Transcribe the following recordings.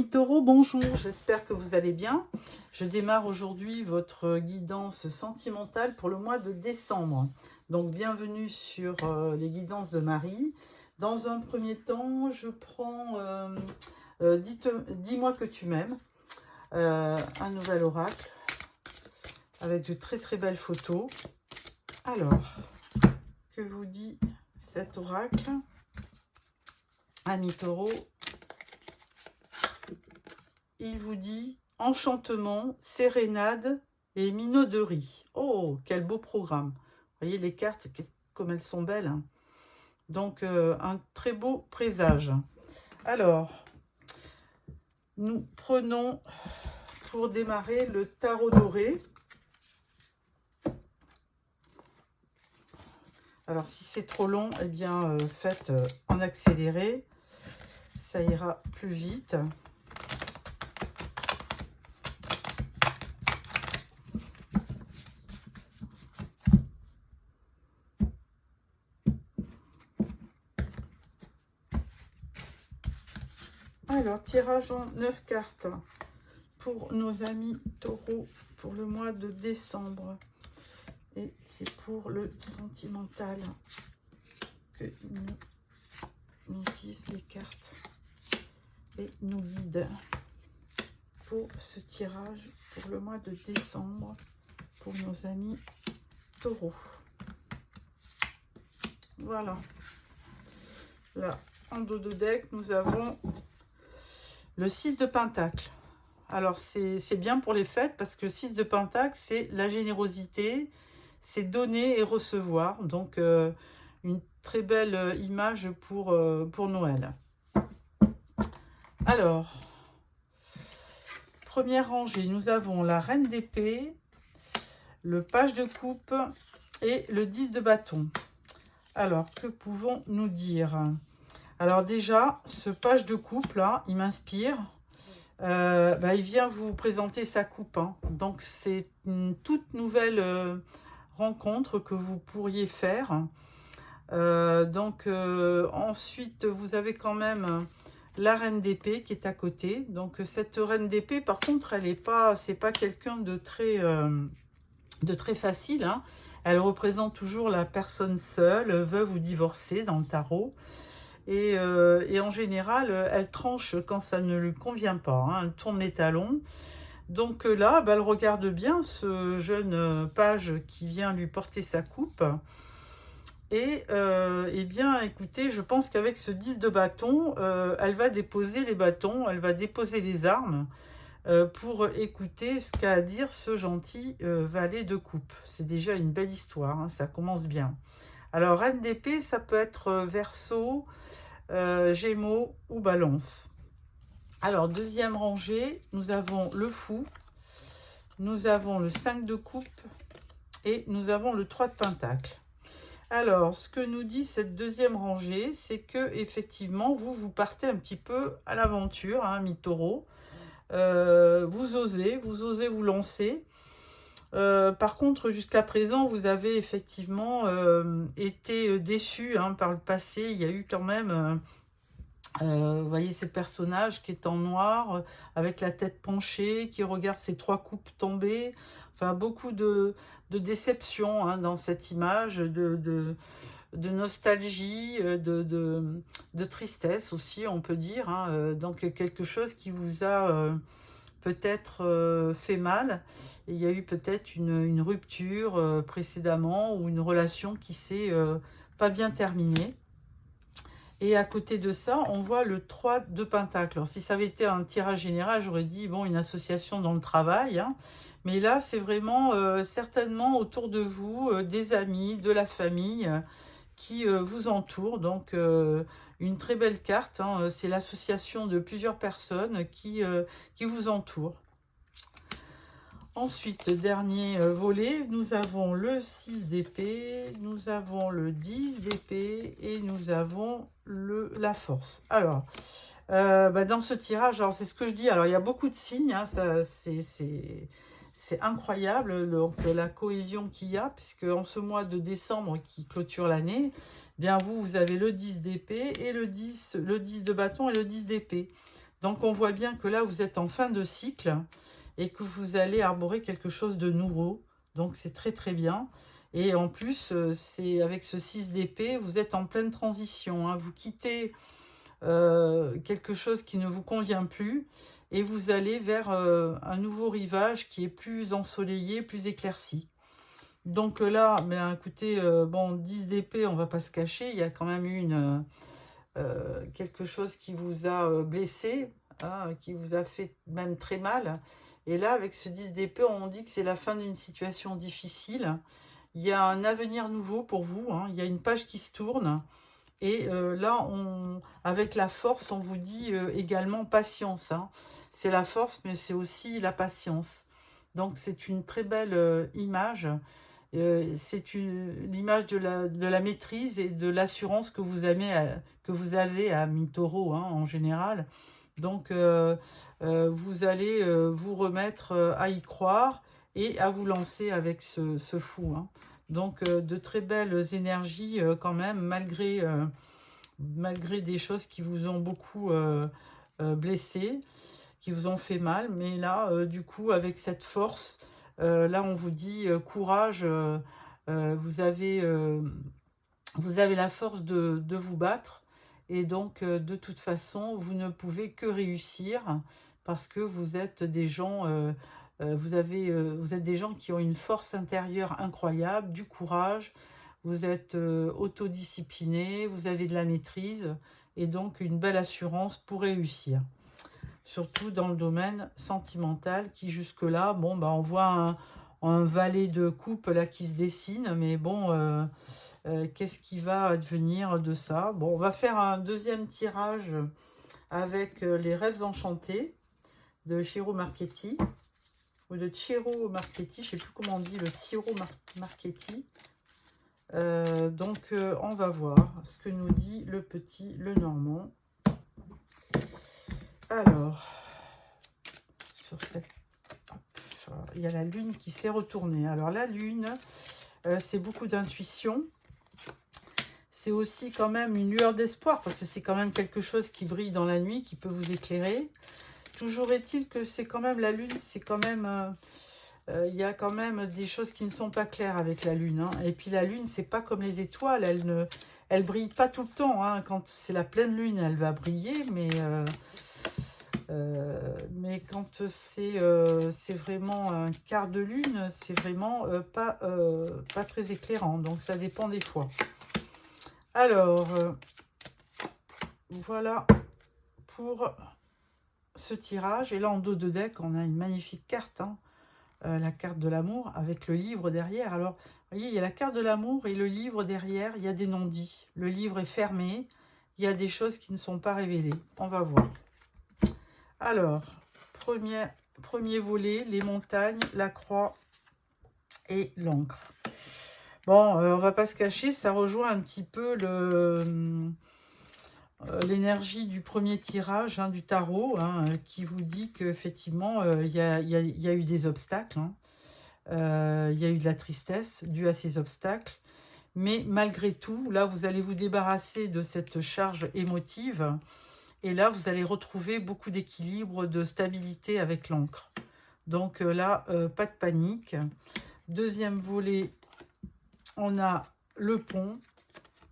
Taureau, bonjour, j'espère que vous allez bien. Je démarre aujourd'hui votre guidance sentimentale pour le mois de décembre. Donc bienvenue sur les guidances de Marie. Dans un premier temps, je prends Dis-moi que tu m'aimes, un nouvel oracle avec de très très belles photos. Alors, que vous dit cet oracle? Ami Taureau, il vous dit enchantement, sérénade et minauderie. Oh, quel beau programme. Vous voyez les cartes, comme elles sont belles. Hein. Donc, un très beau présage. Alors, nous prenons pour démarrer le tarot doré. Alors, si c'est trop long, eh bien, faites en accéléré. Ça ira plus vite. Alors, tirage en 9 cartes pour nos amis taureaux pour le mois de décembre. Et c'est pour le sentimental que nous disent les cartes et nous guident pour ce tirage pour le mois de décembre pour nos amis taureaux. Voilà. Là, en dos de deck, nous avons le 6 de Pentacle. Alors, c'est bien pour les fêtes parce que 6 de Pentacle, c'est la générosité, c'est donner et recevoir. Donc, une très belle image pour Noël. Alors, première rangée, nous avons la Reine d'épée, le Page de coupe et le 10 de bâton. Alors, que pouvons-nous dire? Alors déjà, ce Page de coupe là, il m'inspire. Il vient vous présenter sa coupe. Hein. Donc, c'est une toute nouvelle rencontre que vous pourriez faire. Ensuite, vous avez quand même la Reine d'épée qui est à côté. Donc, cette Reine d'épée, par contre, c'est pas quelqu'un de très facile. Hein. Elle représente toujours la personne seule, veuve ou divorcée dans le tarot. Et en général, elle tranche quand ça ne lui convient pas. Hein. Elle tourne les talons. Donc là, elle regarde bien ce jeune page qui vient lui porter sa coupe. Et eh bien, écoutez, je pense qu'avec ce 10 de bâton, elle va déposer les bâtons, elle va déposer les armes pour écouter ce qu'a à dire ce gentil valet de coupe. C'est déjà une belle histoire, hein, ça commence bien. Alors, Reine d'épée, ça peut être Verseau, Gémeaux ou Balance. Alors, deuxième rangée, nous avons le fou, nous avons le 5 de coupe et nous avons le 3 de pentacle. Alors, ce que nous dit cette deuxième rangée, c'est que effectivement, vous partez un petit peu à l'aventure, hein, mi-taureau. Vous osez vous lancer. Par contre, jusqu'à présent, vous avez effectivement été déçu hein, par le passé. Il y a eu quand même, vous voyez, ce personnage qui est en noir, avec la tête penchée, qui regarde ses 3 coupes tomber. Enfin, beaucoup de déception hein, dans cette image, de nostalgie, de tristesse aussi, on peut dire. Hein. Donc, quelque chose qui vous a peut-être fait mal. Et il y a eu peut-être une rupture précédemment ou une relation qui s'est pas bien terminée. Et à côté de ça, on voit le 3 de pentacle. Alors, si ça avait été un tirage général, j'aurais dit, bon, une association dans le travail. Hein. Mais là, c'est vraiment certainement autour de vous, des amis, de la famille qui vous entourent. Donc, une très belle carte. Hein. C'est l'association de plusieurs personnes qui vous entourent. Ensuite, dernier volet, nous avons le 6 d'épée, nous avons le 10 d'épée et nous avons la force. Alors, dans ce tirage, alors c'est ce que je dis, alors il y a beaucoup de signes, hein, c'est incroyable donc, la cohésion qu'il y a, puisque en ce mois de décembre qui clôture l'année, bien vous avez le 10 d'épée et le 10 de bâton et le 10 d'épée. Donc on voit bien que là, vous êtes en fin de cycle et que vous allez arborer quelque chose de nouveau. Donc c'est très très bien. Et en plus, c'est avec ce 6 d'épée, vous êtes en pleine transition, hein. Vous quittez quelque chose qui ne vous convient plus et vous allez vers un nouveau rivage qui est plus ensoleillé, plus éclairci. Donc là, ben, écoutez, bon, 10 d'épée, on va pas se cacher, il y a quand même eu quelque chose qui vous a blessé, hein, qui vous a fait même très mal. Et là, avec ce 10 d'épée, on dit que c'est la fin d'une situation difficile. Il y a un avenir nouveau pour vous, hein. Il y a une page qui se tourne. Et là, avec la force, on vous dit également patience, hein. C'est la force, mais c'est aussi la patience. Donc, c'est une très belle image. C'est l'image de la maîtrise et de l'assurance que vous avez à Mi-Taureau, hein, en général. Donc, vous allez vous remettre à y croire et à vous lancer avec ce fou, hein. Donc, de très belles énergies quand même, malgré des choses qui vous ont beaucoup blessé, qui vous ont fait mal. Mais là, du coup, avec cette force, là, on vous dit courage, vous avez la force de vous battre. Et donc, de toute façon, vous ne pouvez que réussir parce que vous êtes des gens, vous êtes des gens qui ont une force intérieure incroyable, du courage, vous êtes autodisciplinés, vous avez de la maîtrise et donc une belle assurance pour réussir. Surtout dans le domaine sentimental qui jusque-là, bon, bah, on voit un valet de coupe là qui se dessine, mais bon, qu'est-ce qui va advenir de ça? Bon, on va faire un deuxième tirage avec les rêves enchantés de Ciro Marchetti, ou de Ciro Marchetti, je ne sais plus comment on dit, le Ciro Marchetti. Donc, on va voir ce que nous dit le petit Lenormand. Alors, il y a la lune qui s'est retournée. Alors, la lune, c'est beaucoup d'intuition. C'est aussi quand même une lueur d'espoir, parce que c'est quand même quelque chose qui brille dans la nuit, qui peut vous éclairer. Toujours est-il que c'est quand même la lune, c'est quand même... il y a quand même des choses qui ne sont pas claires avec la lune, hein. Et puis la lune, c'est pas comme les étoiles, elle brille pas tout le temps, hein. Quand c'est la pleine lune, elle va briller, mais quand c'est vraiment un quart de lune, c'est vraiment pas très éclairant. Donc ça dépend des fois. Alors, voilà pour ce tirage. Et là, en dos de deck, on a une magnifique carte, hein. La carte de l'amour avec le livre derrière. Alors, vous voyez, il y a la carte de l'amour et le livre derrière, il y a des non-dits. Le livre est fermé, il y a des choses qui ne sont pas révélées. On va voir. Alors, premier volet, les montagnes, la croix et l'encre. Bon, on va pas se cacher, ça rejoint un petit peu l'énergie du premier tirage, hein, du tarot, hein, qui vous dit qu'effectivement, il y a eu des obstacles, hein. Il y a eu de la tristesse due à ces obstacles. Mais malgré tout, là, vous allez vous débarrasser de cette charge émotive. Et là, vous allez retrouver beaucoup d'équilibre, de stabilité avec l'encre. Donc là, pas de panique. Deuxième volet, on a le pont,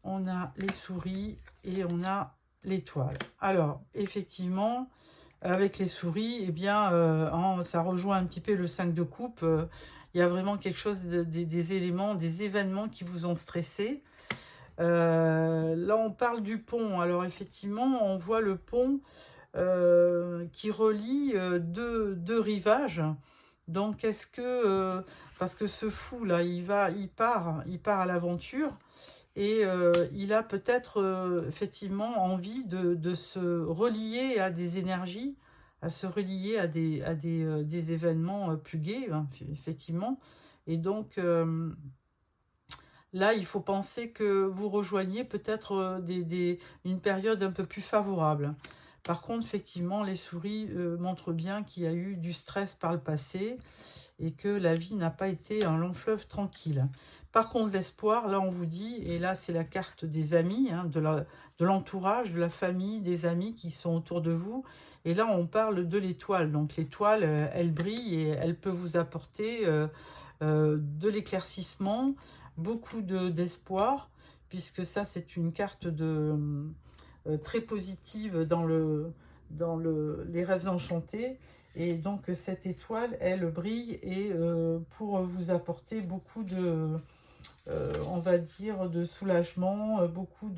on a les souris et on a l'étoile. Alors, effectivement, avec les souris, eh bien, ça rejoint un petit peu le 5 de coupe. Il y a vraiment quelque chose, des éléments, des événements qui vous ont stressé. Là, on parle du pont. Alors, effectivement, on voit le pont qui relie deux rivages. Donc, est-ce que... parce que ce fou-là, il part à l'aventure. Et il a peut-être effectivement envie de se relier à des énergies, à se relier à des événements plus gais, hein, effectivement. Et donc, là, il faut penser que vous rejoignez peut-être une période un peu plus favorable. Par contre, effectivement, les souris montrent bien qu'il y a eu du stress par le passé et que la vie n'a pas été un long fleuve tranquille. Par contre, l'espoir, là, on vous dit, et là, c'est la carte des amis, hein, de l'entourage, de la famille, des amis qui sont autour de vous Et là, on parle de l'étoile. Donc l'étoile, elle brille et elle peut vous apporter de l'éclaircissement, beaucoup d'espoir, puisque ça, c'est une carte très positive les rêves enchantés. Et donc cette étoile, elle brille et pour vous apporter beaucoup on va dire, de soulagement, beaucoup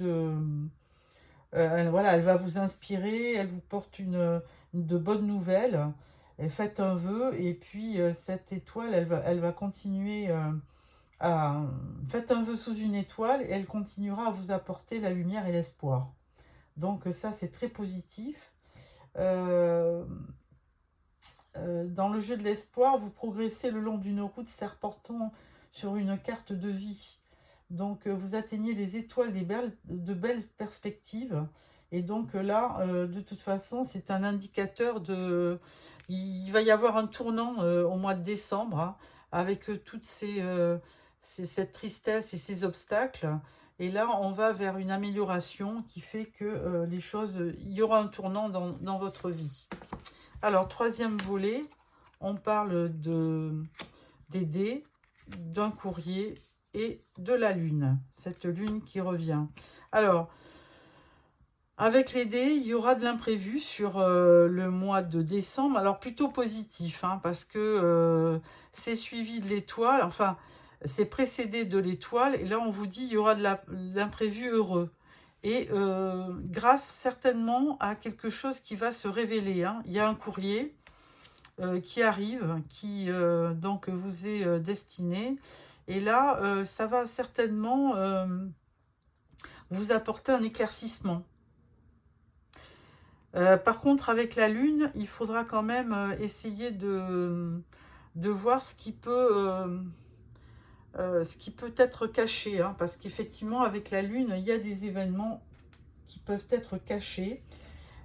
voilà, elle va vous inspirer, elle vous porte de bonnes nouvelles. Et faites un vœu et puis cette étoile, elle va continuer à... Faites un vœu sous une étoile et elle continuera à vous apporter la lumière et l'espoir. Donc ça, c'est très positif. Dans le jeu de l'espoir, vous progressez le long d'une route serpentant sur une carte de vie. Donc, vous atteignez les étoiles de belles perspectives. Et donc là, de toute façon, c'est un indicateur de... Il va y avoir un tournant au mois de décembre, hein, avec toute cette tristesse et ces obstacles. Et là, on va vers une amélioration qui fait que les choses... Il y aura un tournant dans votre vie. Alors, troisième volet, on parle des dés, d'un courrier et de la lune. Cette lune qui revient. Alors, avec les dés, il y aura de l'imprévu sur le mois de décembre. Alors, plutôt positif, hein, parce que c'est suivi de l'étoile. Enfin, c'est précédé de l'étoile. Et là, on vous dit il y aura de l'imprévu heureux. Et grâce certainement à quelque chose qui va se révéler. Hein. Il y a un courrier qui arrive, qui donc vous est destiné. Et là, ça va certainement vous apporter un éclaircissement. Par contre, avec la lune, il faudra quand même essayer de voir ce qui peut être caché, hein, parce qu'effectivement, avec la lune, il y a des événements qui peuvent être cachés.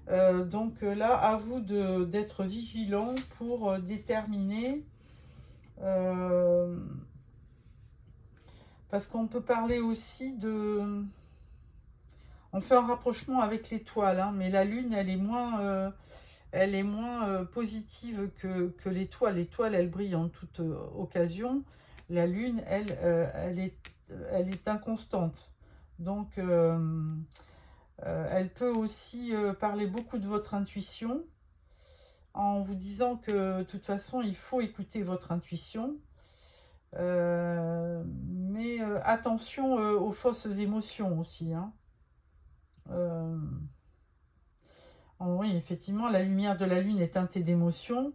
Donc là, à vous d'être vigilant pour déterminer, parce qu'on peut parler aussi de... On fait un rapprochement avec l'étoile, hein, mais la lune, elle est moins positive que l'étoile. L'étoile, elle brille en toute occasion. La lune, elle est inconstante. Donc, elle peut aussi parler beaucoup de votre intuition, en vous disant que de toute façon, il faut écouter votre intuition. Mais attention aux fausses émotions aussi, hein. Oui, effectivement, la lumière de la lune est teintée d'émotions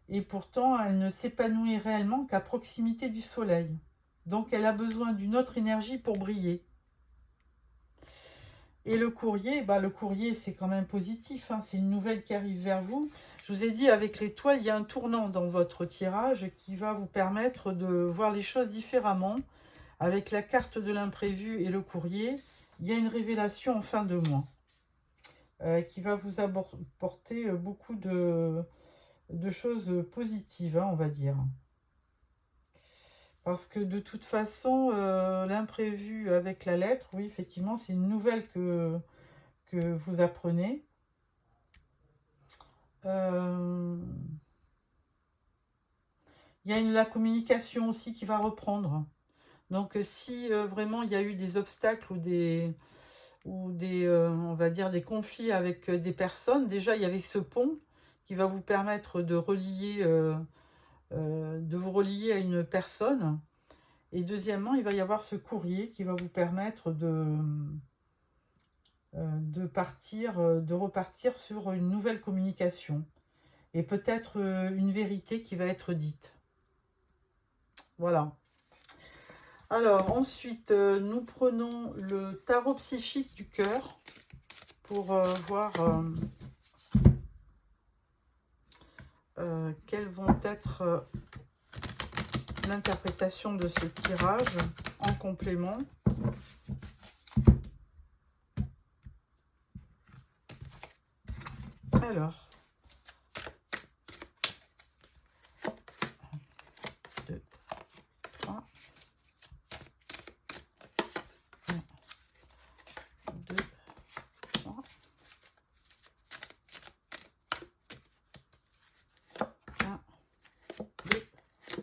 et pourtant, elle ne s'épanouit réellement qu'à proximité du soleil. Donc, elle a besoin d'une autre énergie pour briller. Et le courrier, le courrier, c'est quand même positif, hein, c'est une nouvelle qui arrive vers vous. Je vous ai dit, avec l'étoile, il y a un tournant dans votre tirage qui va vous permettre de voir les choses différemment. Avec la carte de l'imprévu et le courrier, il y a une révélation en fin de mois qui va vous apporter beaucoup de choses positives, hein, on va dire. Parce que de toute façon, l'imprévu avec la lettre, oui, effectivement, c'est une nouvelle que vous apprenez. Il y a la communication aussi qui va reprendre. Donc, si vraiment il y a eu des obstacles ou des on va dire, des conflits avec des personnes, déjà, il y avait ce pont qui va vous permettre de vous relier à une personne. Et deuxièmement, il va y avoir ce courrier qui va vous permettre de repartir sur une nouvelle communication. Et peut-être une vérité qui va être dite. Voilà. Alors, ensuite, nous prenons le tarot psychique du cœur pour voir quelles vont être l'interprétation de ce tirage en complément. Alors, 2, 3, 1, 2, 3,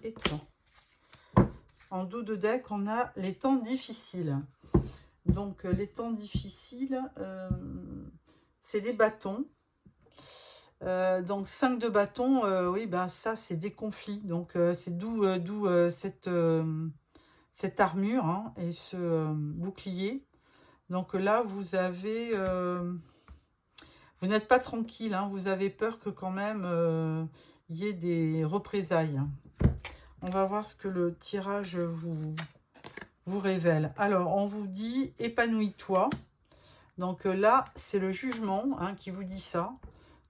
et 3. En dos de deck, on a les temps difficiles. Donc, les temps difficiles, c'est des bâtons. Donc, 5 de bâtons, oui, ben ça, c'est des conflits. Donc, c'est d'où cette armure hein, et ce bouclier. Donc là, vous avez... vous n'êtes pas tranquille, hein, vous avez peur que quand même il y ait des représailles. On va voir ce que le tirage vous révèle. Alors, on vous dit « épanouis-toi ». Donc là, c'est le jugement hein, qui vous dit ça.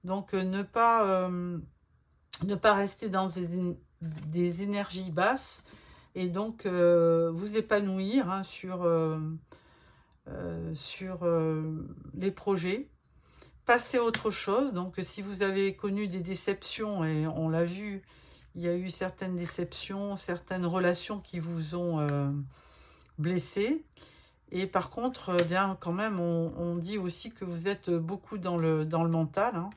Donc, ne pas rester dans des énergies basses et donc vous épanouir hein, sur les projets. Passer à autre chose. Donc, si vous avez connu des déceptions, et on l'a vu, il y a eu certaines déceptions, certaines relations qui vous ont blessé. Et par contre, bien quand même, on dit aussi que vous êtes beaucoup dans le mental. Hein.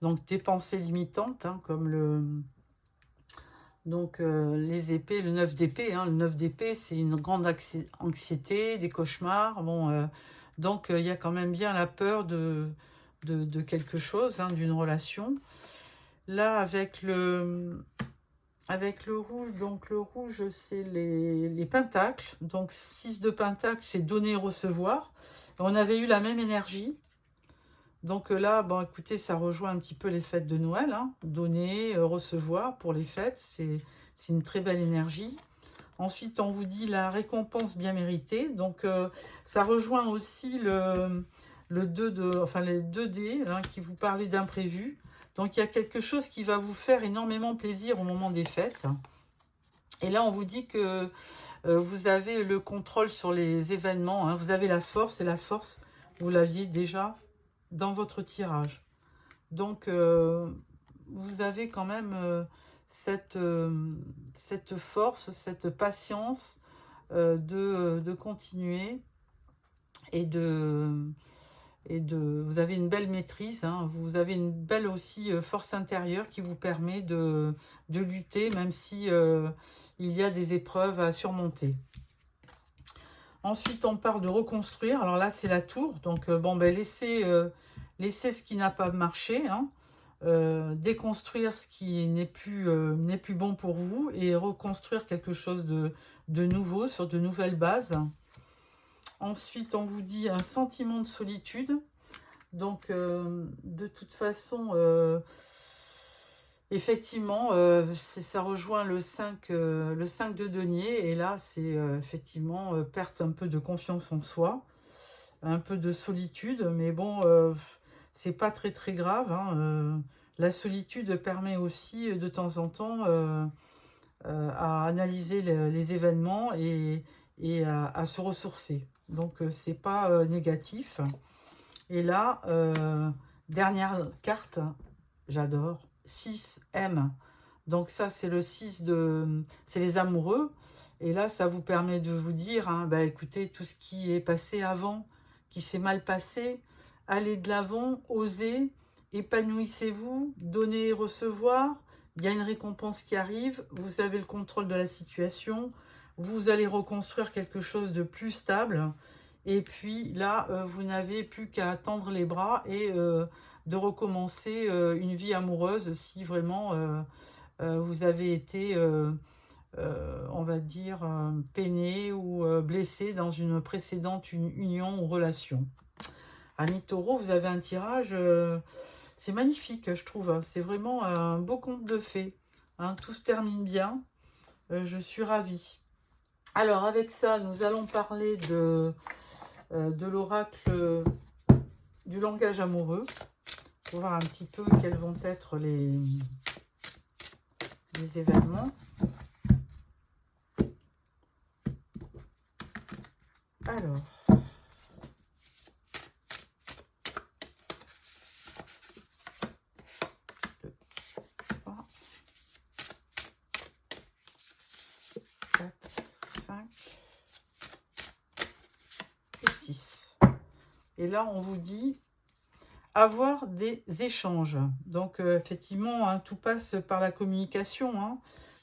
Donc, des pensées limitantes, hein, comme les épées, le 9 d'épée. Hein. Le 9 d'épée, c'est une grande anxiété, des cauchemars. Bon, donc, il y a quand même bien la peur de quelque chose, hein, d'une relation. Là, avec le rouge, donc le rouge, c'est les pentacles. Donc, 6 de pentacles, c'est donner et recevoir. On avait eu la même énergie. Donc là, bon, écoutez, ça rejoint un petit peu les fêtes de Noël. Hein. Donner, recevoir pour les fêtes, c'est une très belle énergie. Ensuite, on vous dit la récompense bien méritée. Donc, ça rejoint aussi les 2 dés hein, qui vous parlaient d'imprévu. Donc, il y a quelque chose qui va vous faire énormément plaisir au moment des fêtes. Et là, on vous dit que vous avez le contrôle sur les événements. Hein. Vous avez la force, et la force, vous l'aviez déjà dans votre tirage. Donc, vous avez quand même cette force, cette patience de continuer et vous avez une belle maîtrise, hein, vous avez une belle aussi force intérieure qui vous permet de lutter, même si il y a des épreuves à surmonter. Ensuite, on parle de reconstruire. Alors là, c'est la tour. Donc, bon, ben, laissez ce qui n'a pas marché, hein, déconstruire ce qui n'est plus bon pour vous et reconstruire quelque chose de nouveau sur de nouvelles bases. Ensuite, on vous dit un sentiment de solitude. Donc, de toute façon, effectivement, ça rejoint le 5 de denier. Et là, c'est effectivement perte un peu de confiance en soi, un peu de solitude. Mais bon, c'est pas très très grave. Hein, la solitude permet aussi de temps en temps à analyser les événements et à se ressourcer. Donc, c'est pas négatif. Et là, dernière carte, j'adore, 6M. Donc ça, c'est le 6 c'est les amoureux. Et là, ça vous permet de vous dire, hein, bah, écoutez, tout ce qui est passé avant, qui s'est mal passé, allez de l'avant, osez, épanouissez-vous, donnez et recevoir. Il y a une récompense qui arrive, vous avez le contrôle de la situation, vous allez reconstruire quelque chose de plus stable. Et puis là, vous n'avez plus qu'à tendre les bras et de recommencer une vie amoureuse si vraiment vous avez été, on va dire, peiné ou blessé dans une précédente union ou relation. Amis Taureau, vous avez un tirage, c'est magnifique, je trouve. C'est vraiment un beau conte de fées. Hein, tout se termine bien. Je suis ravie. Alors, avec ça, nous allons parler de l'oracle du langage amoureux pour voir un petit peu quels vont être les événements. Alors, 3, 4, 5 et 6. Et là, on vous dit avoir des échanges. Donc, effectivement, hein, tout passe par la communication. Hein.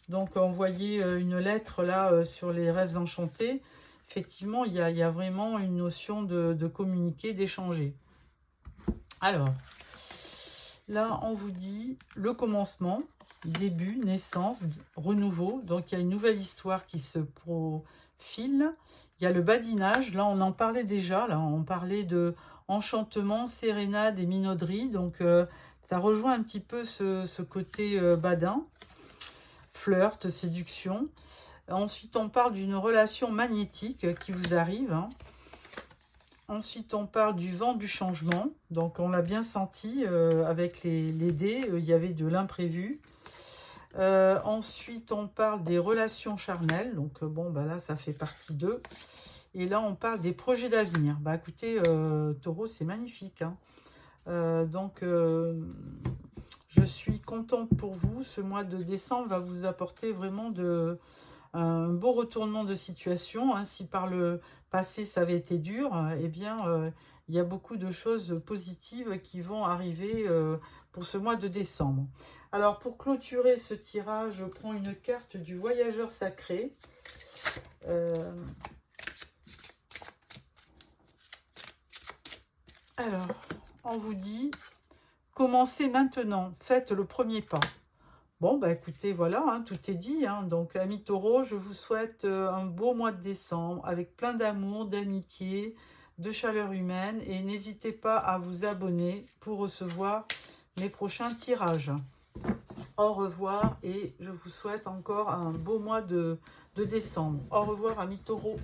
Donc, envoyer une lettre là sur les rêves enchantés. Effectivement, il y a vraiment une notion de communiquer, d'échanger. Alors, là, on vous dit le commencement, début, naissance, renouveau. Donc, il y a une nouvelle histoire qui se profile. Il y a le badinage. Là, on en parlait déjà. Là, on parlait de enchantement, sérénade et minauderie. Donc, ça rejoint un petit peu ce côté badin. Flirt, séduction. Ensuite, on parle d'une relation magnétique qui vous arrive. Hein. Ensuite, on parle du vent du changement. Donc, on l'a bien senti avec les dés. Il y avait de l'imprévu. Ensuite, on parle des relations charnelles. Donc, bon, bah là, ça fait partie d'eux. Et là, on parle des projets d'avenir. Bah, écoutez, Taureau, c'est magnifique. Hein. Je suis contente pour vous. Ce mois de décembre va vous apporter vraiment un beau retournement de situation. Hein. Si par le passé, ça avait été dur, eh bien, il y a beaucoup de choses positives qui vont arriver pour ce mois de décembre. Alors, pour clôturer ce tirage, je prends une carte du voyageur sacré. Alors, on vous dit, commencez maintenant, faites le premier pas. Bon, bah écoutez, voilà, hein, tout est dit. Hein. Donc, amis taureaux, je vous souhaite un beau mois de décembre avec plein d'amour, d'amitié, de chaleur humaine. Et n'hésitez pas à vous abonner pour recevoir mes prochains tirages. Au revoir et je vous souhaite encore un beau mois de décembre. Au revoir, amis taureaux.